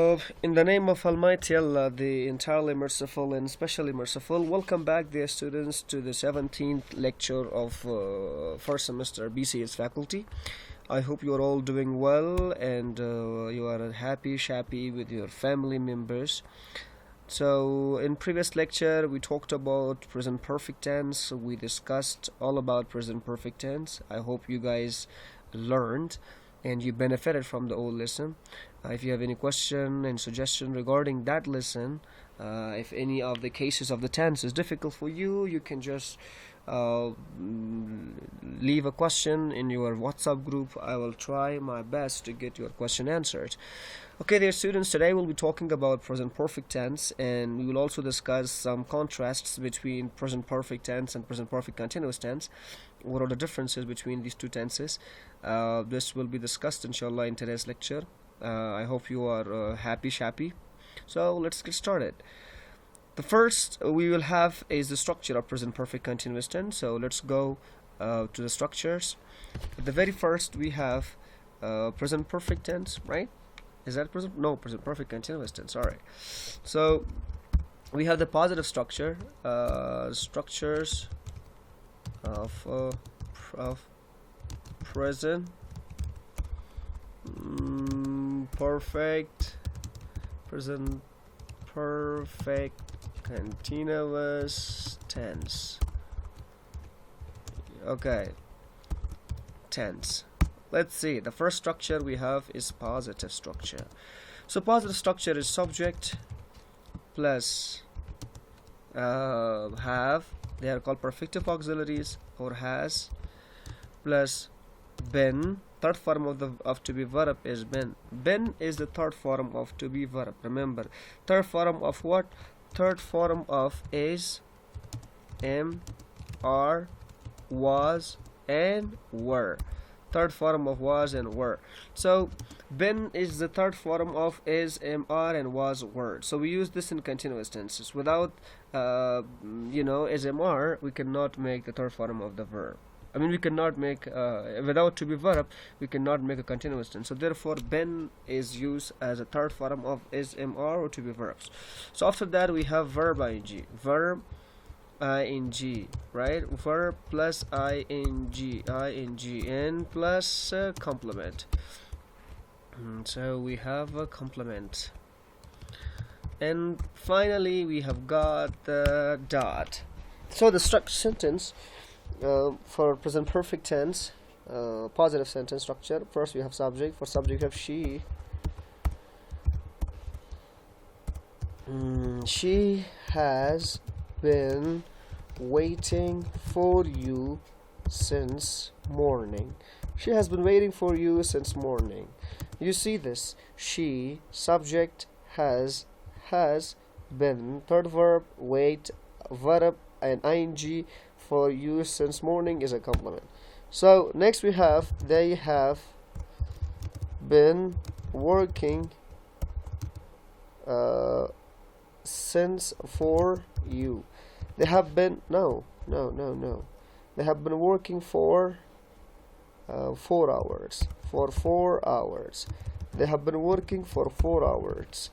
In the name of Almighty Allah, the entirely merciful and specially merciful, welcome back, dear students, to the 17th lecture of first semester BCS faculty. I hope you are all doing well and you are happy, shappy with your family members. So, in previous lecture, we talked about present perfect tense. We discussed all about present perfect tense. I hope you guys learned and you benefited from the old lesson. If you have any question and suggestion regarding that lesson, if any of the cases of the tense is difficult for you, you can just leave a question in your WhatsApp group. I will try my best to get your question answered. Okay, dear students, today we'll be talking about present perfect tense, and we will also discuss some contrasts between present perfect tense and present perfect continuous tense. What are the differences between these two tenses? This will be discussed inshallah in today's lecture. I hope you are happy, shappy. So let's get started. The first we will have is the structure of present perfect continuous tense. So let's go to the structures. At the very first we have present perfect tense, right? Is that present? No, present perfect continuous tense. All right. So we have the positive structure, structures of present present perfect continuous tense. Okay, tense. Let's see, the first structure we have is positive structure. So positive structure is subject plus have, they are called perfective auxiliaries, or has, plus been. Third form of to be verb is been. Been is the third form of to be verb. Remember, third form of what? Third form of is, am, are, was, and were. Third form of was and were. So been is the third form of is, am, are, and was, were. So we use this in continuous tenses. Without is, am, are, we cannot make the third form of the verb. I mean, we cannot make without to be verb, we cannot make a continuous tense. So therefore been is used as a third form of is, am, are, or to be verbs. So after that we have verb ing, right? Verb plus ing, and plus complement. So we have a complement, and finally we have got the dot. So the structure sentence for present perfect tense, positive sentence structure. First we have subject. For subject we have she. She has been waiting for you since morning. She has been waiting for you since morning. You see this? She, subject, has been, third verb, wait, verb, and ing for you since morning is a complement. So next we have they have been working since for you. They have been no. They have been working for 4 hours. For 4 hours. They have been working for 4 hours.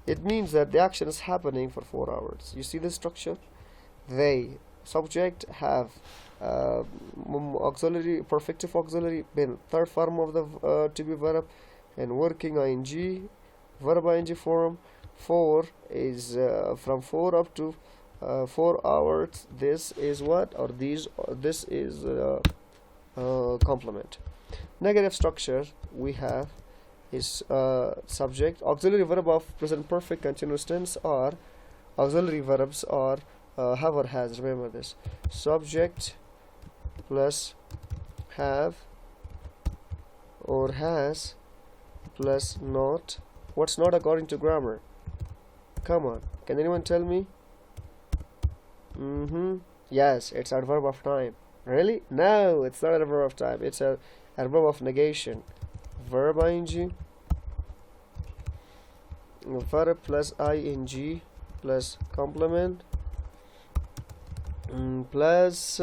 It means that the action is happening for 4 hours. You see the structure? They, subject, have auxiliary, perfective auxiliary, been, third form of the to be verb, and working ing, verb ing form. 4 is from 4 up to 4 hours. This is what, or these, this is complement. Negative structure we have is subject, auxiliary verb of present perfect continuous tense, or auxiliary verbs are have or has. Remember this: subject plus have or has plus not. What's not according to grammar? Come on, can anyone tell me? Yes, it's a verb of time. Really? No, it's not a verb of time. It's a verb of negation. Verb ing, verb plus ing plus complement plus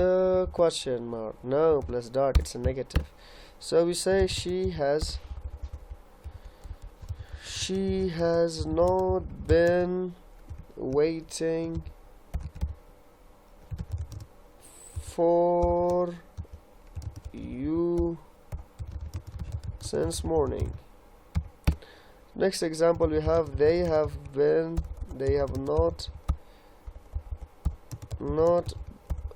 question mark. No, plus dot. It's a negative. So we say she she has not been waiting for you since morning. Next example we have they have not,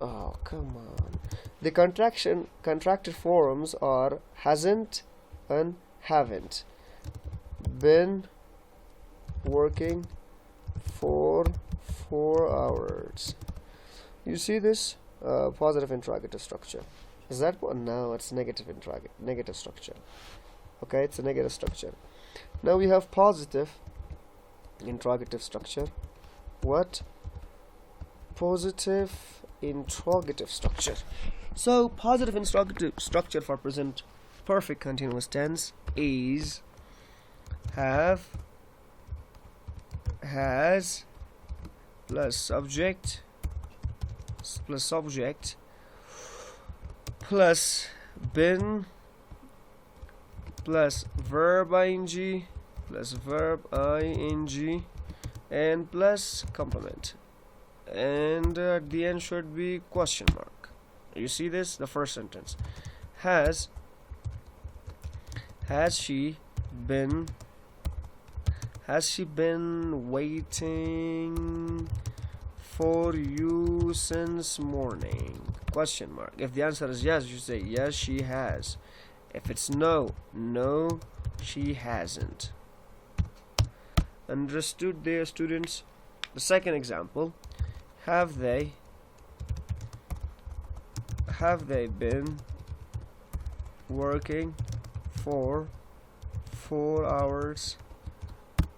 oh come on. The contracted forms are hasn't and haven't been working for 4 hours. You see this positive interrogative structure. Is that one? No, it's negative structure. Okay, it's a negative structure. Now we have positive interrogative structure. What? Positive interrogative structure. So positive interrogative structure for present perfect continuous tense is have, has plus subject plus been plus verb ing plus verb ing and plus complement, and at the end should be question mark. You see this? The first sentence. Has she been waiting for you since morning? Question mark. If the answer is yes, you say yes, she has. If it's no, no, she hasn't. Understood there, students? The second example. Have they been working for 4 hours?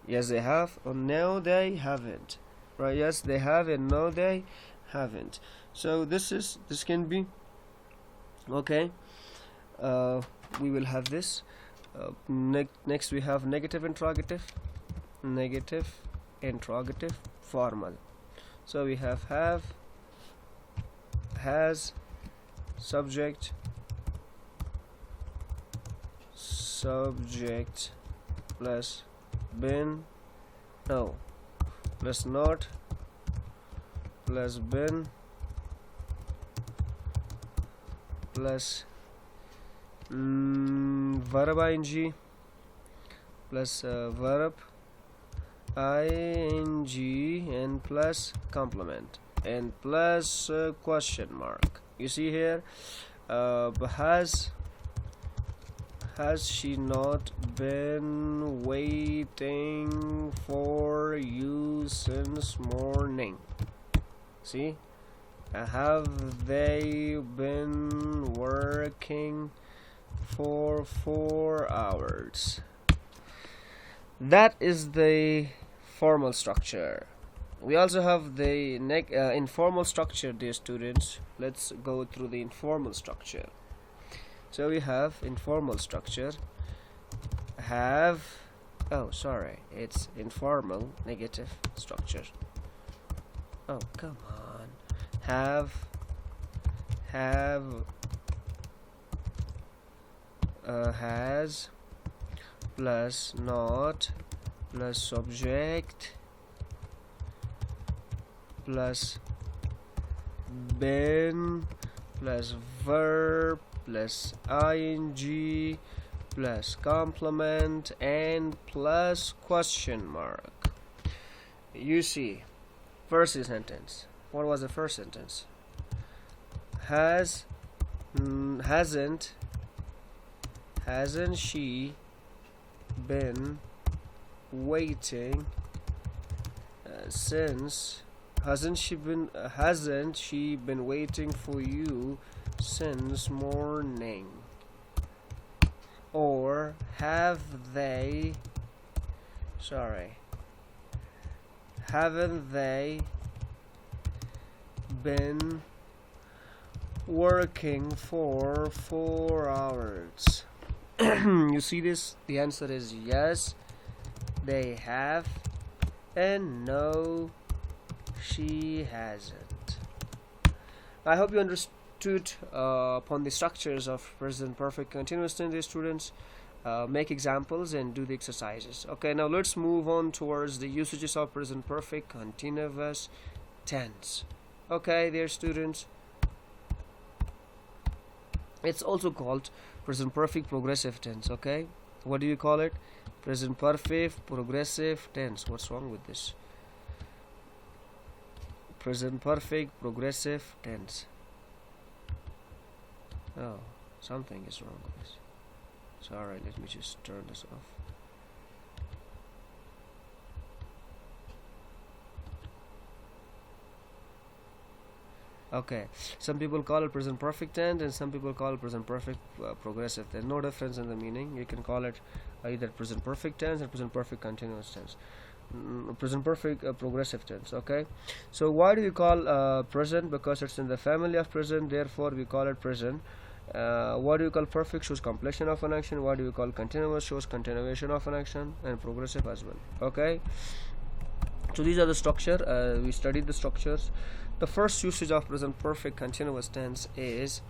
Yes, they have. Or no, they haven't. Right? Yes, they have, and no, they haven't. So this can be okay. We will have this. Next we have negative interrogative formal. So we have, has, subject plus been, no, plus not, plus been, plus verb ing plus verb ing and plus complement and plus question mark. You see here, has she not been waiting for you since morning? See, have they been working for 4 hours? That is the formal structure. We also have the informal structure, dear students. Let's go through the informal structure. So we have informal structure. It's informal negative structure. Oh, come on. Has plus not plus subject plus been plus verb plus ing plus complement and plus question mark. You see, first sentence. What was the first sentence? Hasn't she been waiting since? Hasn't she been waiting for you since morning? Or haven't they been working for 4 hours? You see this? The answer is yes, they have, and no, she hasn't. I hope you understood upon the structures of present perfect continuous tense, students. make examples and do the exercises. Okay, now let's move on towards the usages of present perfect continuous tense. Okay, dear students, it's also called present perfect progressive tense. Okay, what do you call it? Present perfect progressive tense. What's wrong with this? Present perfect progressive tense. Oh, something is wrong with this. Sorry, let me just turn this off. Okay, some people call it present perfect tense and some people call it present perfect progressive. There's no difference in the meaning. You can call it either present perfect tense or present perfect continuous tense. Present perfect progressive tense. Okay, so why do you call present? Because it's in the family of present, therefore we call it present. What do you call perfect? Shows completion of an action. What do you call continuous? Shows continuation of an action, and progressive as well. Okay, so these are the structure. We studied the structures. The first usage of present perfect continuous tense is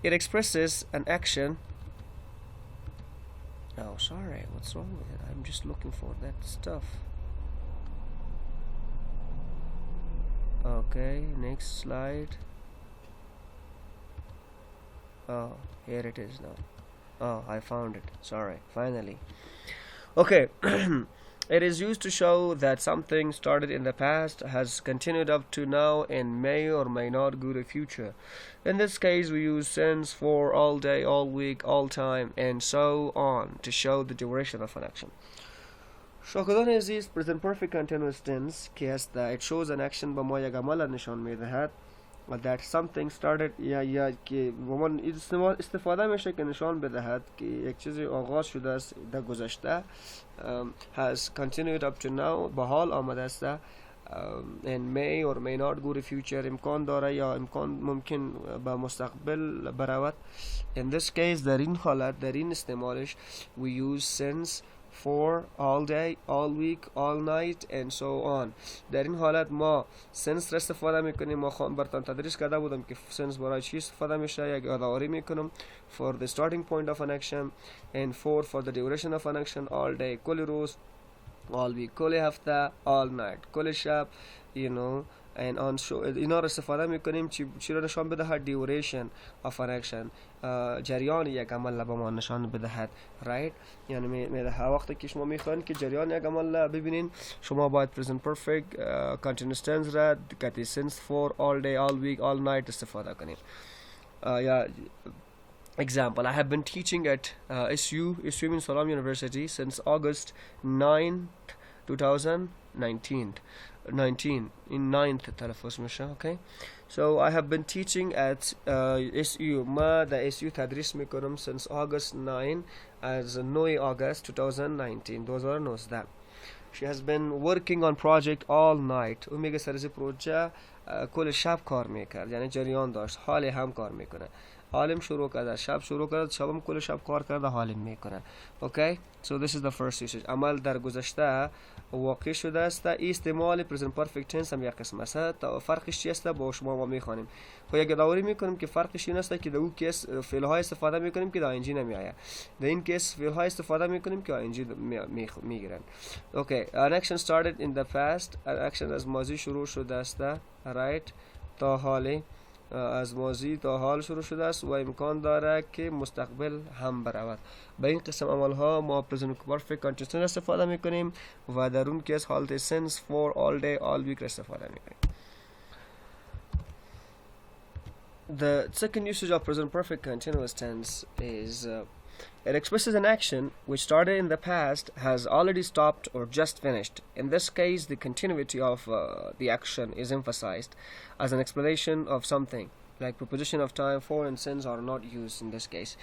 it expresses an action. Oh, sorry, what's wrong with it? I'm just looking for that stuff. Okay, next slide. Oh, here it is now. Oh, I found it. Sorry, finally. Okay. It is used to show that something started in the past has continued up to now and may or may not go to future. In this case, we use since, for, all day, all week, all time, and so on to show the duration of an action. شاگردان عزیز present perfect continuous tense که هست it shows an action به ما یک عمل نشان میدهد that something started یا که من استفاده میشه که نشان بدهد که یک چیزی آغاز شده است در گذشته has continued up to now به حال آمده است and may or may not go to future امکان داره یا امکان ممکن به مستقبل برود. In this case در این حالت در این استعمالش we use since, for, all day, all week, all night and so on. در این حالت ما since را استفاده میکنیم. ما براتون تدریس کرده بودم که since برای چی استفاده میشه. یک یادآوری میکنم for the starting point of an action and for the duration of an action. all day کل روز, all week کل هفته, all night کل شب, you know, and on show اینا رو استفاده میکنیم چی رو نشان بدهد duration of an action جریان یک عمل به ما نشان بدهد right. یعنی میده وقتی که شما میخواین که جریان یک عمل ببینین شما باید present perfect continuous tense را که since, for, all day, all week, all night استفاده کنیم. یا example, I have been teaching at SU in Salam University since August 9, 2019 in 9th تلفظ میشه. Okay, so I have been teaching at SU. ما در SU تدریس میکنم since August 9 as 9 August 2019. She has been working on project all night. او میگه سر از پروژه کل شب کار میکرد یعنی جریان داشت حال هم کار میکنه. حالم شروع کرده شب شروع کرد شبم کل شب کار کرده حالم میکنه. Okay, so this is the first usage. عمل در گذشته واقع شده است. این استعمال present perfect tense هم یک قسم است. فرقش چی است با شما ما میخوانیم. خب یک یادآوری میکنیم که فرقش این است که در اون کیس فعل های استفاده میکنیم که در ING نمیآید. در این کیس فعل های استفاده میکنیم که ING میگیرن. Okay, an action started in the past. an action از ماضی شروع شده است right تا حالی از ماضی تا حال شروع شده است و امکان داره که مستقبل هم برود. به این قسم عمل ها ما present perfect continuous tense استفاده میکنیم و در اون کیس حالت since, for, all day, all week استفاده میکنیم. The second usage of present perfect continuous tense is it expresses an action which started in the past, has already stopped or just finished. In this case, the continuity of the action is emphasized as an explanation of something. Like preposition of time, for and since are not used in this case.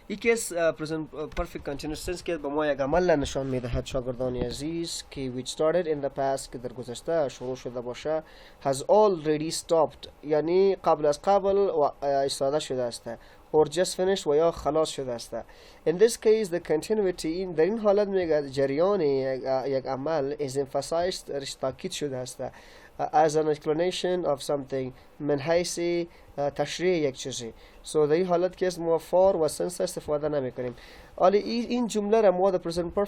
این کیس present perfect continuous tense که به ما یک عمل نشان میدهد شاگردان عزیز که which started in the past که در گذشته شروع شده باشه has already stopped یعنی قبل از قبل ایستاده شده است or just finished و یا خلاص شده است. In this case the continuity در این حالت میگه جریان یک عمل is emphasized تاکید شده است as an explanation of something من حیث تشریح یک چیزی. so در این حالت که ما for و since استفاده نمی کنیم. حالا این جمله را ما در present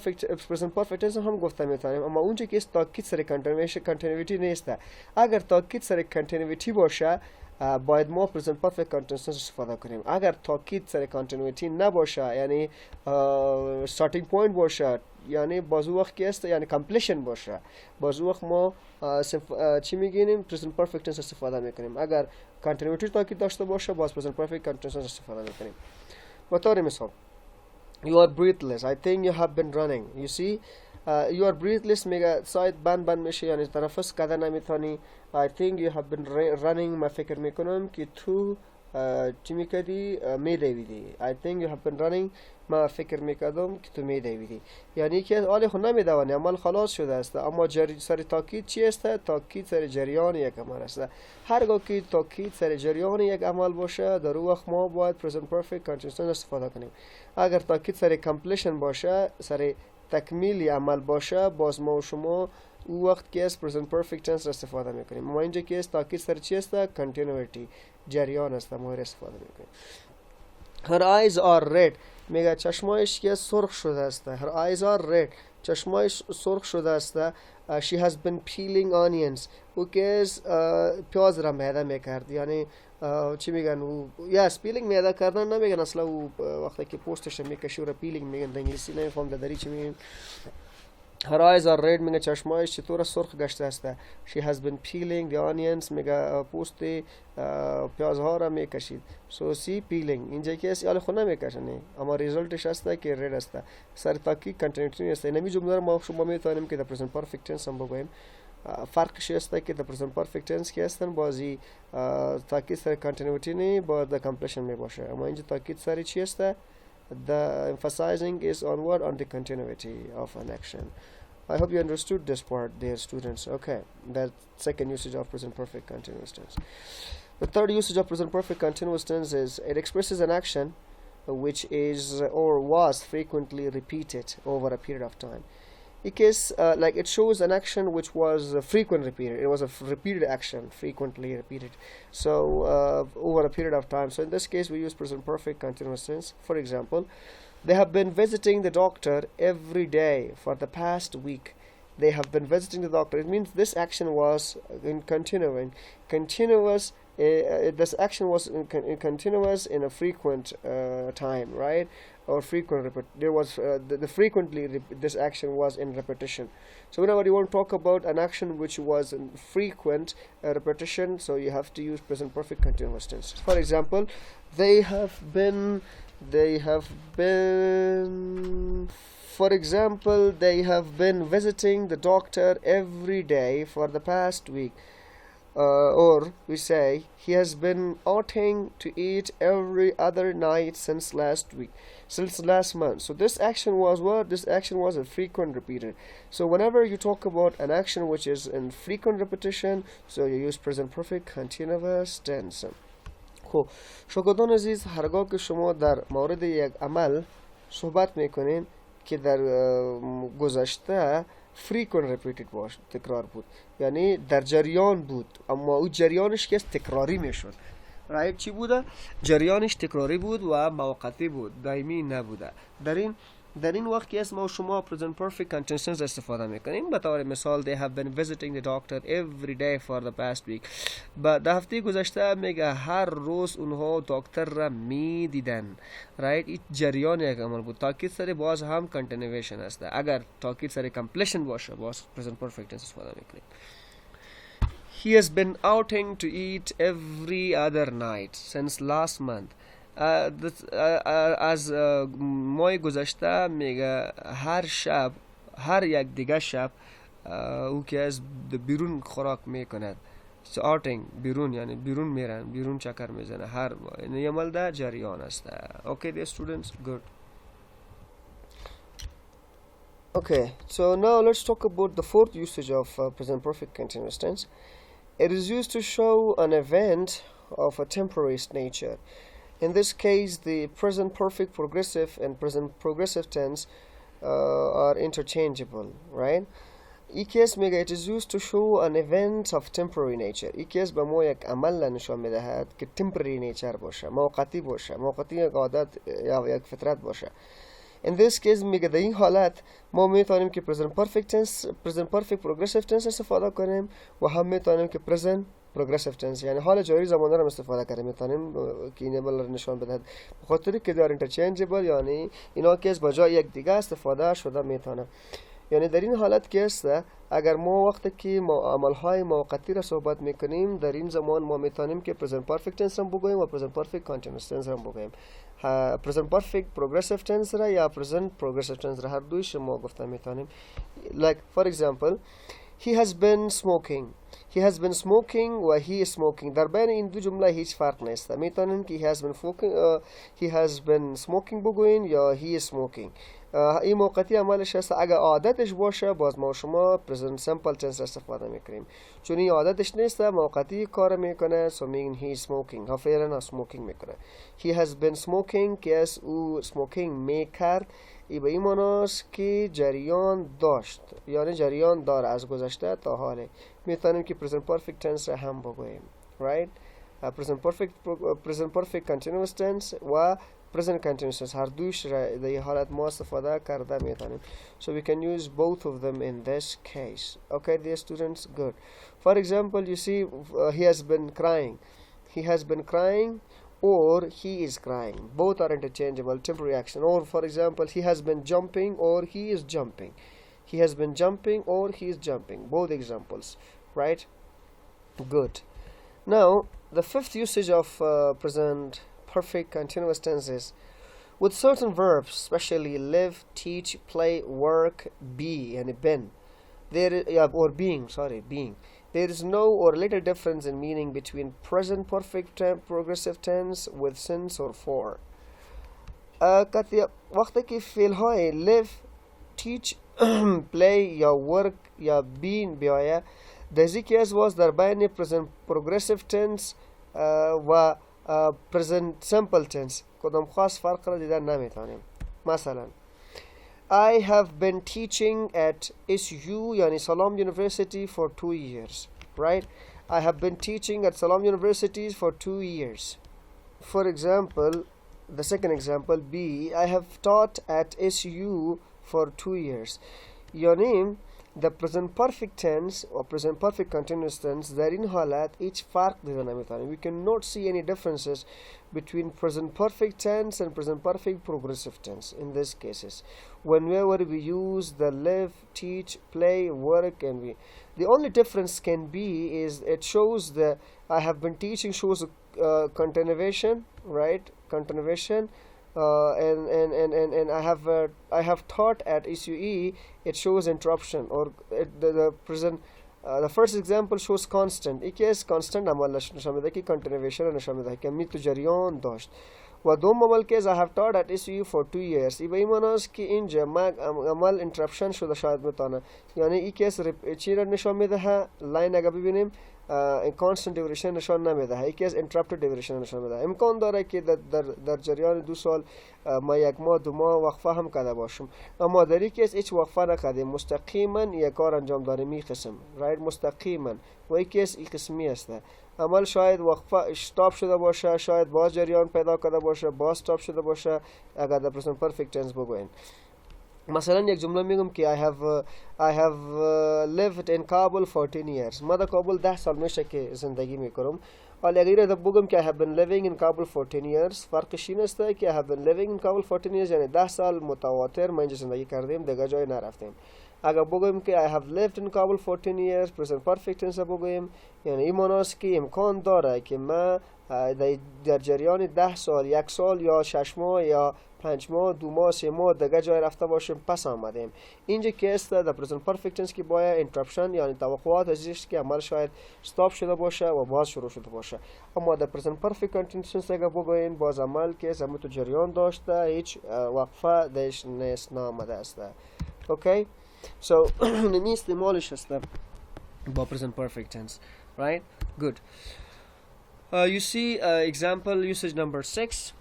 perfect tense هم گفته میتونیم، اما اونجا که تاکید سر کنتینیویتی نیست. اگر تاکید سر کنتینیویتی باشه باید ما present perfect continuous استفاده کنیم. اگر تاکید سر کنتینیویتی نباشه، یعنی starting point باشه، یعنی بازو وقت که است، یعنی completion باشه، بازو وقت ما چی میگیم؟ present perfect tense استفاده میکنیم. اگر continuity تاکید داشته باشه باز present perfect continuous استفاده میکنیم. به طور مثال you are breathless. I think you have been running. You see, you are breathless میگه سایت بند میشه، یعنی تنفس کردن نمیتونی. I think you have been running. ما فکر میکنم که تو چی میکردی؟ میدویدی. I think you have been running. ما فکر میکردم که تو میدویدی. یعنی که حال خود نمیدوانی، عمل خلاص شده است، اما سر تاکید چی است؟ تاکید سر جریان یک عمل است. هرگاه که تاکید سر جریان یک عمل باشه در اون وقت ما باید present perfect continuous استفاده کنیم. اگر تاکید سر completion باشه، سر تکمیل عمل باشه، باز ما و شما او وقت که است present perfect tense استفاده میکنیم. ما اینجا که است تاکید سر چی است؟ continuity، جریان است، ما استفاده میکنیم. her eyes are red میگه چشمایش که سرخ شده است. her eyes are red، چشمایش سرخ شده است. she has been peeling onions، او که پیاز را میده میکرد، یعنی چی میگن او یس پیلینگ میده کردن نمیگن اصلا، او وقتی که پوستش میکشی را پیلینگ میگن. در انگلیسی نمیفهم داری چی میگن. her eyes are red میگه چشمایش چطور سرخ گشته است. she has been peeling the onions میگه پوست پیازها را میکشید. so see peeling اینجا که است یال خود نمیکشنه، اما ریزالتش است که رد است. سر تاکید کنتینیوتی است. نمی جمله ما شما میتونیم که در present perfect tense هم بگوییم. فرقش است که در present perfect tense که هستن بازی تاکید سر کنتینیوتی نی با در completion می باشه، اما اینجا تاکید سر چی است؟ the emphasizing is on the continuity of an action. I hope you understood this part, dear students. Okay, that second usage of present perfect continuous tense. The third usage of present perfect continuous tense is it expresses an action which is or was frequently repeated over a period of time. Because like it shows an action which was frequently repeated. It was a repeated action, frequently repeated, so over a period of time. So in this case we use present perfect continuous tense. For example, they have been visiting the doctor every day for the past week. They have been visiting the doctor. It means this action was continuous. This action was continuous in a frequent time, right? Or frequent there was the frequently this action was in repetition. So whenever you want to talk about an action which was in frequent repetition, so you have to use present perfect continuous tense. For example, they have been for example they have been visiting the doctor every day for the past week. Or we say he has been outing to eat every other night since last month. So this action was what? This action was a frequent repeated. So whenever you talk about an action which is in frequent repetition, so you use present perfect continuous tense. خب شاگردان عزیز، هرگاه که شما در مورد یک عمل صحبت میکنین که در گذشته frequent repeated باش، تکرار بود، یعنی در جریان بود اما او جریانش که تکراری میشد، رایت چی بوده؟ جریانش تکراری بود و موقتی بود، دائمی نبوده. در این وقت که ما شما present perfect continuous tense استفاده میکنیم. به طور مثال they have been visiting the doctor every day for the past week. در هفته گذشته میگه هر روز اونها دکتر را میدیدن، رایت. این جریان یک عمل بود. تاکید سر باز هم continuation است. اگر تاکید سر completion باشه باز present perfect tense استفاده میکنیم. He has been outing to eat every other night since last month. از ماه گذشته میگه هر یک دیگه شب او که از بیرون خوراک میکند. outing بیرون، یعنی بیرون میرن، بیرون چکر میزنه هر ماه. این عمل ده جریان است. Okay dear students, good. Okay, so now let's talk about the fourth usage of present perfect continuous tense. It is used to show an event of a temporary nature. In this case, the present perfect progressive and present progressive tense are interchangeable, right? ای کیس میگه it is used to show an event of temporary nature. ای کیس به ما یک عمل نشان میدهد که temporary nature باشه، موقتی باشه، موقتی یک عادت یا یک فطرت باشه. In this case میگه در این حالت ما میتونیم که present perfect tense، present perfect progressive tense استفاده کنیم و هم میتونیم که present progressive tense یعنی حال جاری زمانه رو استفاده کنیم. میتونیم که این عمل نشان بدهد به خاطر که دار interchangeable یعنی اینا کیس با جای یک دیگه استفاده شده میتونه. یعنی در این حالت که است اگر ما وقتی که ما عملهای موقتی را صحبت میکنیم در این زمان ما میتونیم که present perfect tense هم بگوییم و present perfect continuous tense هم بگوییم. present perfect progressive tense را یا present progressive tense را هر دویش ما گفته میتونیم. like for example he has been smoking. he has been smoking و he is smoking. در بین این دو جمله هیچ فرق نیست. میتونیم که he has been smoking he has been smoking بگوییم یا he is smoking. این موقتی عملش هست. اگر عادتش باشه باز ما شما present simple tense استفاده میکنیم. چون این عادتش نیست موقتی کار میکنه so میگیم he is smoking. ها فعلا smoking میکنه. he has been smoking که از او smoking میکرد ای به این معناست که جریان داشت یعنی جریان داره از گذشته تا حاله. میتونیم که present perfect tense هم بگوییم. right present perfect continuous tense و present continuous tense هر دویش را در حالت ما استفاده کرده میتونیم. so we can use both of them in this case. okay dear students, good. for example you see he has been crying. he has been crying or he is crying. both are interchangeable temporary action. or for example he has been jumping or he is jumping. he has been jumping or he is jumping. both examples. right, good. now the fifth usage of present perfect continuous tenses with certain verbs especially live, teach, play, work, be and been or being. There is no or little difference in meaning between present perfect progressive tense with since or for. وقتی که فعل های live, teach, play یا work یا be بیایه در ذکر از واس در بین present progressive tense و present simple tense کدام خاص فرق را دیدن نمیتونیم. مثلا I have been teaching at SU yani Salam University for 2 years. right, I have been teaching at Salam University for 2 years. for example the second example B I have taught at SU for 2 years. yani the present perfect tense or present perfect continuous tense در این حالت هیچ فرق دیده نمیتونیم. we cannot see any differences between present perfect tense and present perfect progressive tense in these cases. whenever we use the live, teach, play, work and we the only difference can be is it shows the I have been teaching shows continuation, right, continuation. And I have taught at SUE it shows interruption or the present the first example shows constant. این که constant عمل نشان میده که continuation نشان میده که می تو جریان داشت. و دوم عمل که I have taught at SUE for 2 years این به این معنی است که اینجا عمل interruption شده شاید میتونه یعنی این که چی را نشان میده لاین اگر ببینیم constant duration نشان نمیده این که interrupted duration نشان میده. امکان داره که در جریان 2 سال ما 1 ماه 2 ماه وقفه هم کرده باشم اما در این کیس هیچ وقفه نکردیم مستقیما یک کار انجام داریم این قسم right مستقیما و این کیس این قسمی است. عمل شاید وقفه استاپ شده باشه شاید باز جریان پیدا کرده باشه باز استاپ شده باشه اگر در present perfect tense بگوین. مثلا یک جمله میگم که I have lived in Kabul for 10 years. ما در کابل 10 سال میشه که زندگی میکنم. ولی اگر بگم که I have been living in Kabul for 10 years فرقش این است که I have been living in Kabul for 10 years یعنی 10 سال متواتر ما اینجا زندگی کردیم دیگه جای نرفتیم. اگر بگویم که I have lived in Kabul for 10 years present perfect tense بگویم یعنی این معنی است که امکان داره که ما در جریان 10 سال 1 سال یا 6 ماه یا 5 ماه 2 ماه 3 ماه دیگه جای رفته باشیم پس آمدیم. اینجا که است در present perfect tense که باید interruption یعنی توقعات ازش که عمل شاید stop شده باشه و باز شروع شده باشه. اما در present perfect continuous tense اگر بگوین باز عمل که زمین تو جریان داشته هیچ وقفه درش نیست نامده است. okay so این استعمالش است با present perfect tense. right, good. You see example usage number 6.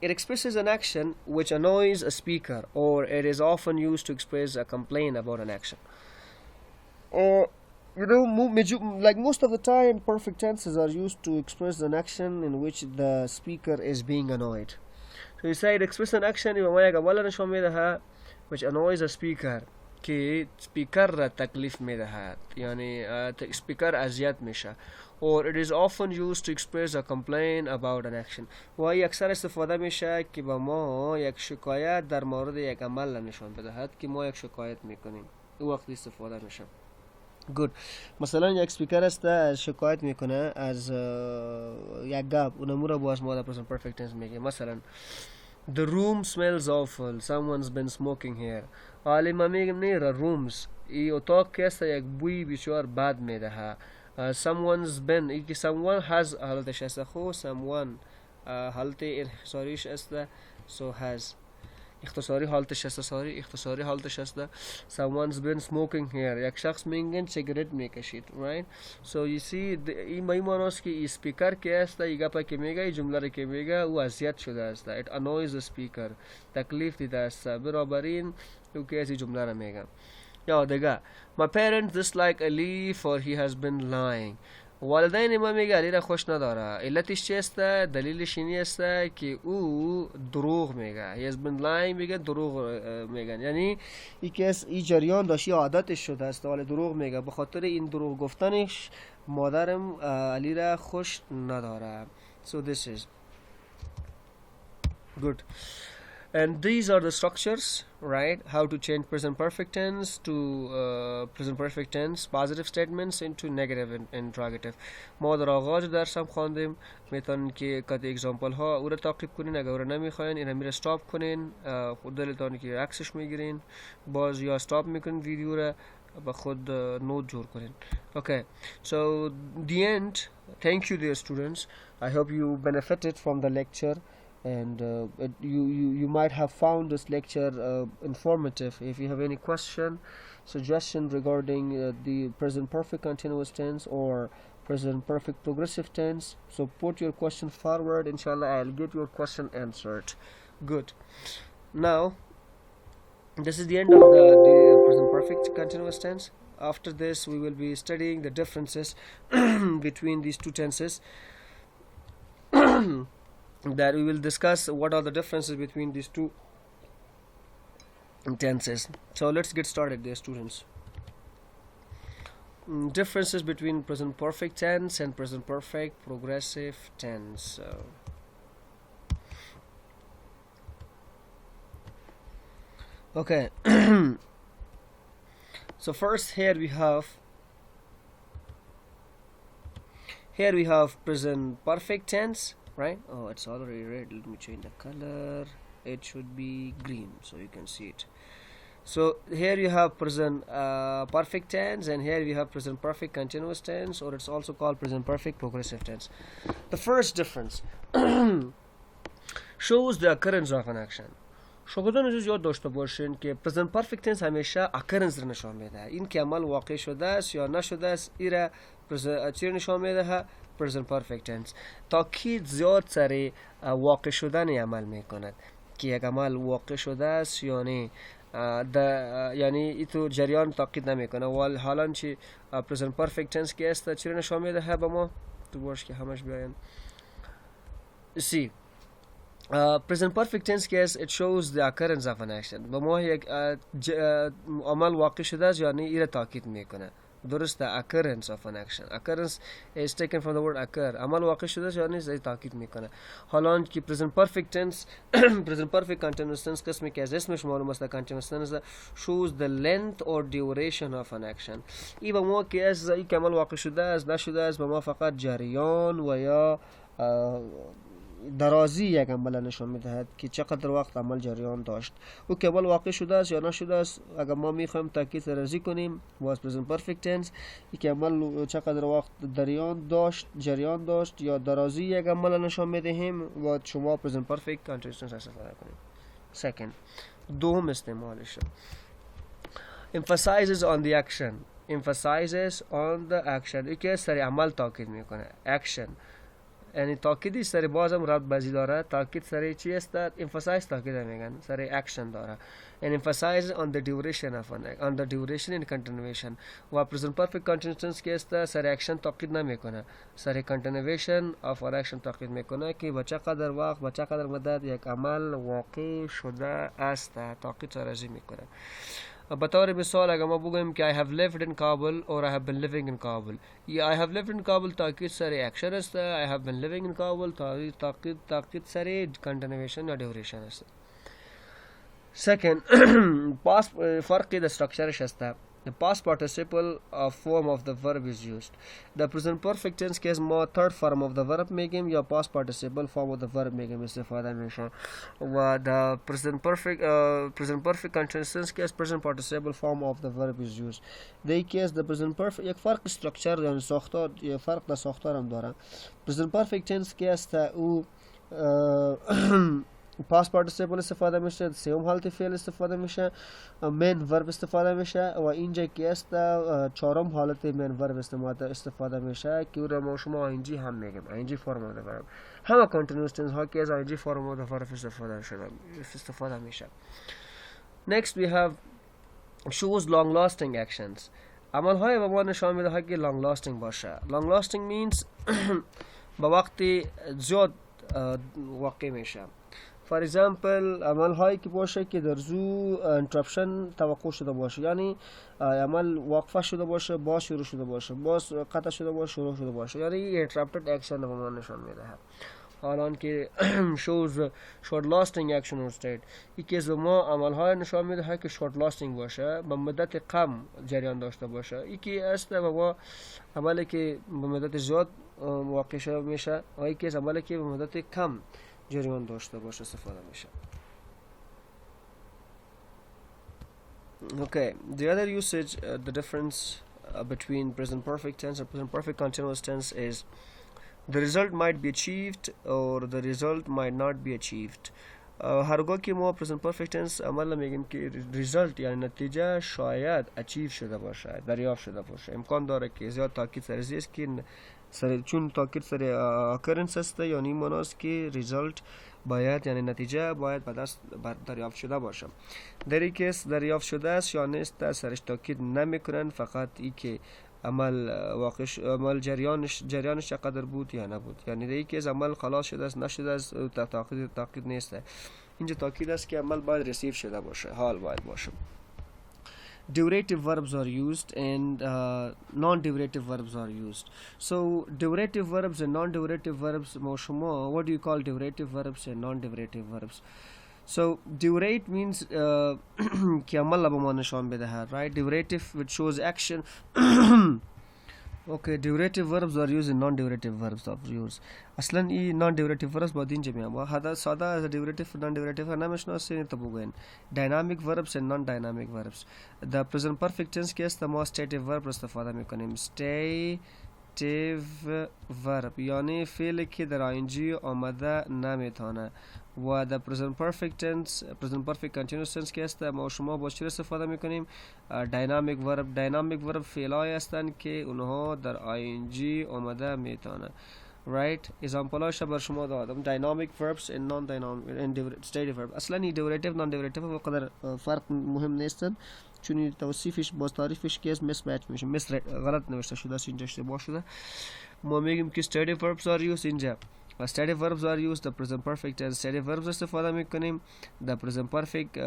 It expresses an action which annoys a speaker or it is often used to express a complaint about an action. or like most of the time, perfect tenses are used to express an action in which the speaker is being annoyed. So you say it express an action which annoys the speaker कि speaker را تکلیف میدهد یعنی speaker اذیت میشه or it is often used to express a complaint about an action و اکثر استفاده میشه که به ما یک شکایت در مورد یک عمل نشان بدهد که ما یک شکایت میکنیم او وقتی استفاده میشه. گود مثلا یک سپیکر است شکایت میکنه از یک گپ اونمو را باز ما در پرزنت پرفکت تنس میگه مثلا The room smells awful. Someone's been smoking here. حالی ما میگم نه rooms ای اتاق که است یک بوی بسیار بد میدهه. Someone's been ای که someone has حالتش است خو someone حالت اختصاریش است so has اختصاری حالتش است someone's been smoking here یک شخص میگن سیگارت میکشید right so you see این معناست که این سپیکر که است این گپا که میگه این جمله که میگه او اذیت شده است it annoys the speaker تکلیف دیده است بنابراین او که این جمله را میگه یا دیگه my parents dislike Ali for he has been lying والدین ما میگه علی را خوش نداره علتش چی است دلیلش اینی است که او دروغ میگه he has been lying میگه دروغ میگن یعنی این جریان داشتی عادتش شده است ولی دروغ میگه به خاطر این دروغ گفتنش مادرم علی را خوش نداره so this is good and these are the structures right how to change present perfect tense to present perfect tense positive statements into negative interrogative ما در آغاز درسم خواندیم میتونن که کد اگزامپل ها او را تعقیب کنین اگر او را نمیخواین این میره استاپ کنین خود دلتان که عکسش میگیرین باز یا استاپ میکنین ویدیو را با خود نوت جور کنین okay so the end thank you dear students I hope you benefited from the lecture and you might have found this lecture informative. If you have any question, suggestion regarding the present perfect continuous tense or present perfect progressive tense, so put your question forward. Inshallah, I'll get your question answered. Good. Now, this is the end of the present perfect continuous tense. After this, we will be studying the differences between these two tenses. That we will discuss what are the differences between these two tenses. So let's get started, dear students. Differences between present perfect tense and present perfect progressive tense. Okay. So first here we have present perfect tense. Right? Oh, it's already red. Let me change the color. It should be green so you can see it. So here you have present perfect tense and here we have present perfect continuous tense or it's also called present perfect progressive tense. The first difference shows the occurrence of an action. شاگردان عزیز یاد داشته باشین که present perfect tense همیشه occurrence را نشان میده این که عمل واقع شده است یا نشده است این را چی نشان میده present perfect tense تاکید زیاد سر واقع شدن عمل میکند که یک عمل واقع شده است یعنی یعنی تو جریان تاکید نمیکنه ولی حالا چی present perfect tense که است چی نشان میده به ما تو باش که همش بیاین see present perfect tense case it shows the occurrence of an action به ما یک عمل واقع شده است یعنی این را تاکید میکنه درسته occurrence of an action occurrence is taken from the word occur عمل واقع شده است یعنی این تاکید میکنه حالا که present perfect tense present perfect continuous tense قسمی که از اسمش معلوم است continuous tense shows the length or duration of an action این به ما که از این عمل واقع شده است نشده است به ما فقط جریان و یا درازی یک عمل نشان میدهد که چقدر وقت عمل جریان داشت او که عمل واقع شده است یا نشده است اگر ما میخوایم تاکید رازی کنیم باز present perfect tense ای که عمل چقدر وقت جریان داشت یا درازی یک عمل نشان میدهیم و شما present perfect continuous tense استفاده کنیم. second دوم استعمالش emphasizes on the action ای که سر عمل تاکید میکنه action یعنی تاکیدی سر بازم رد بازی داره تاکید سر چی است emphasize تاکید میگن سر اکشن داره and emphasize on the duration of on the duration and continuation. و present perfect continuous که است سر action تاکید نمیکنه، سر continuation of action تاکید میکنه که با چقدر وقت با چقدر مدت یک عمل واقع شده است تاکید سرازی میکنه. به طور مثال اگر ما بگویم که I have lived in Kabul or I have been living in Kabul، یا I have lived in Kabul تاکید سر action است، I have been living in Kabul تاکید سر continuation یا duration است. Second, past فرقی در structureش است. The past participle form of the verb is used. The present perfect tense case ما third form of the verb میگیم یا past participle form of the verb میگیم استفاده میشه. و the present perfect continuous tense case present participle form of the verb is used. The case the present perfect یک فرق structure یعنی ساختار، یک فرق در ساختار هم داره. Present perfect tense case تا او past participle استفاده میشه، سوم حالت فعل استفاده میشه، main verb استفاده میشه و اینجا که است چهارم حالت main verb استفاده میشه که او را ما شما ing هم میگیم، ing form of the verb. همه continuous tense ها که از ing form of the verb استفاده میشه. Next we have shows long lasting actions. عمل های به ما نشان میده که long lasting باشه. Long lasting means با وقتی زیاد واقع میشه. For example عمل هایی که باشه که در زو interruption توقع شده باشه، یعنی عمل وقفه شده باشه باز شروع شده باشه، باز قطع شده باشه شروع شده باشه، یعنی interrupted action به ما نشان میده. حالان که shows short lasting action or state یکی از ما عمل های نشان میده که short lasting باشه، به مدت کم جریان داشته باشه. یکی است و ما عملی که به مدت زیاد واقع شده میشه و یکی از عملی که به مدت کم جریان داشته باشه استفاده میشه. Okay, the other usage, the difference between present perfect tense and present perfect continuous tense is the result might be achieved or the result might not be achieved. هرگاه که ما present perfect tense عمل میگیم که result یعنی نتیجه شاید achieve شده باشه، دریافت شده باشه، امکان داره که زیاد تاکید سر است که چون تاکید سر occurrence است، یعنی مناست که result باید یعنی نتیجه باید به دست دریافت شده باشه. در این کیس دریافت شده است یا نیست سرش تاکید نمیکنن، فقط ای که عمل عمل جریانش چقدر بود یا نبود، یعنی در این کیس عمل خلاص شده است نشده است تاکید نیست. اینجا تاکید است که عمل باید ریسیو شده باشه، حال باید باشه. Durative verbs are used and non-durative verbs are used. So durative verbs and non-durative verbs, what do you call durative verbs and non-durative verbs? So durate means कि अमल अब माने शाम बेदा है, right? Durative which shows action. Okay, durative verbs are used and non-durative verbs are used. اصلا ای non-durative verbs بعدين جميعا هذا ساده durative non-durative أنا مش ناسين تبغين. Dynamic verbs and non-dynamic verbs. The present perfect tense case the most stative verb استفاده میکنیم. Stative verb یعنی فعلی که در ing آمده نمیتونه. و the present perfect tense present perfect continuous tense که است ما شما با چی استفاده میکنیم؟ dynamic verb فعلایی هستند که اونها در ing آمده میتونه. right example هاش بر شما دادم dynamic verbs and non-dynamic stative verb. اصلا durative non-durative وقدر فرق مهم نیستن، چون توصیفش با تعریفش که mismatch میشه، غلط نوشته شده است، اینجا اشتباه شده. ما میگیم که stative verbs are used اینجا. Stative verbs are used. The present perfect and stative verbs استفاده میکنیم. The present perfect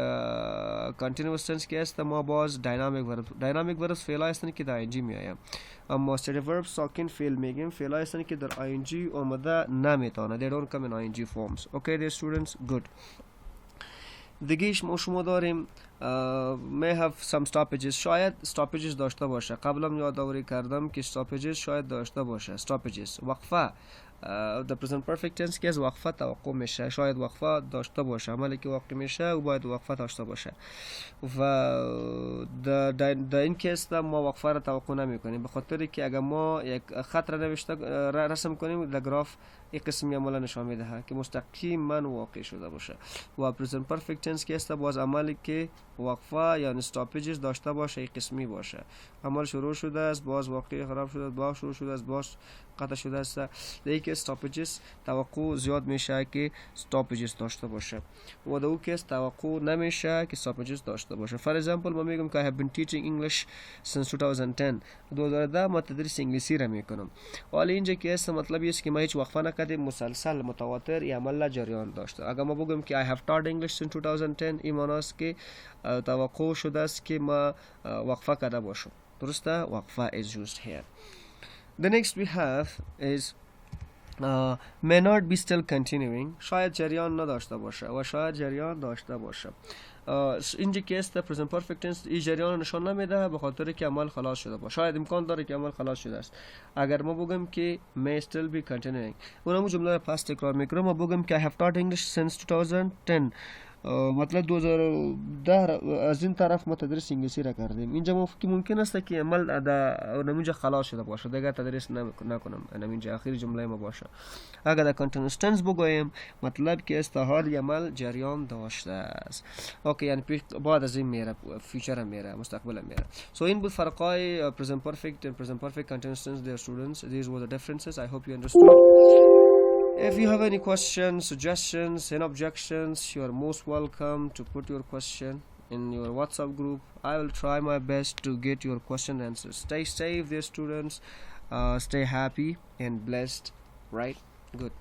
continuous tense که است ما باز dynamic verbs فعل هستند که در ing میآیم، اما stative verbs ساکن فعل میگیم، فعل هستند که در ing آمده نمیتونه. They don't come in ing forms. Okay dear students, good. دیگهش ما شما داریم may have some stoppages. شاید stoppages داشته باشه. قبلا یادآوری کردم که stoppages شاید داشته باشه. stoppages وقفه. the present perfect tense که از وقفه توقع میشه، شاید وقفه داشته باشه، عملی که واقع میشه او باید وقفه داشته باشه. و در این کیس ما وقفه را توقع نمی کنیم، به خاطر که اگر ما یک خط را رسم کنیم در گراف یک قسمی عمل نشان میده که مستقیما واقع شده باشه. و present perfect tense که است باز عملی که وقفه یعنی استاپیجز داشته باشه، قسمی باشه. عمل شروع شده است، باز واقعی خراب شده است، باز شروع شده است، باز قطع شده است. دیگه استاپیجز توقع زیاد میشه که استاپیجز داشته باشه و دو کیس توقع نمیشه که استاپیجز داشته باشه. فور ایگزامپل من میگم که I have been teaching English since 2010. 2010 ما تدریس انگلیسی را میکنم. ولی اینجا کیس مطلب است که ما هیچ وقفه نکردیم، مسلسل متواتر این عمل جریان داشته. اگر ما بگم که I have taught English since 2010 این معنی است که توقع شده است که ما وقفه کرده باشم. درسته؟ وقفه is used here. The next we have is may not be still continuing. شاید جریان نداشته باشه و شاید جریان داشته باشه. اینجا که است present perfect tense این جریان نشان نمیده به خاطر که عمل خلاص شده باشه. شاید امکان داره که عمل خلاص شده است. اگر ما بگم که may still be continuing اونم جمله پس تکرار میکنم. ما بگم که I have taught English since 2010 مطلب 2010 از این طرف ما تدریس انگلیسی را کردیم. اینجا ممکن است که عمل در نمونجا خلاص شده باشه، دیگه تدریس نکنم، نمونجا آخری جمله ما باشه. اگر در کنتینوس تنس بگویم مطلب که است حال عمل جریان داشته است. اوکی، یعنی بعد از این میره، فیوچر میره، مستقبل میره. سو این بود فرقای present perfect and present perfect continuous tense dear students. These were the differences. I hope you understood. If you have any questions, suggestions, and objections, you are most welcome to put your question in your WhatsApp group. I will try my best to get your question and answers. Stay safe, dear students. Stay happy and blessed. Right? Good.